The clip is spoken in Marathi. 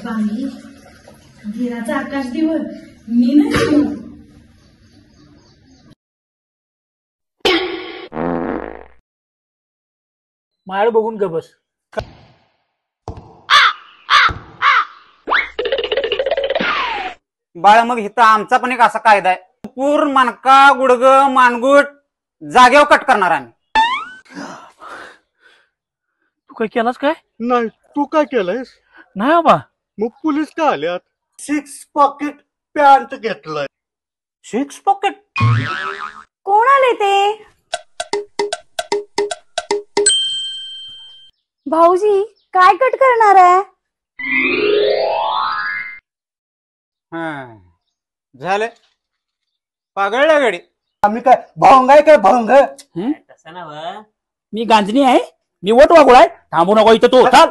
बाई धीराचा आकाश दिवस मी नाही माळ बघून ग बस. बाळा मग इथं आमचा पण एक असा कायदा आहे, पूर्ण मणका गुडग मानगुट जागेवर कट करणार आम्ही. तू काय केलास काय? नाही, तू काय केलंयस? नाही बाबा. मग पोलीस का आल्यात? 6 पॉकेट पॅन्ट घेतलंय. 6 पॉकेट? कोण आले ते? भाऊजी काय कट करणार आहे? झालं पागळल्या गाडी. आम्ही काय भोंग आहे काय भोंग? तसं ना मी गांजणी आहे, मी वट वागुळ आहे. थांबू नको इथं, तू चाल.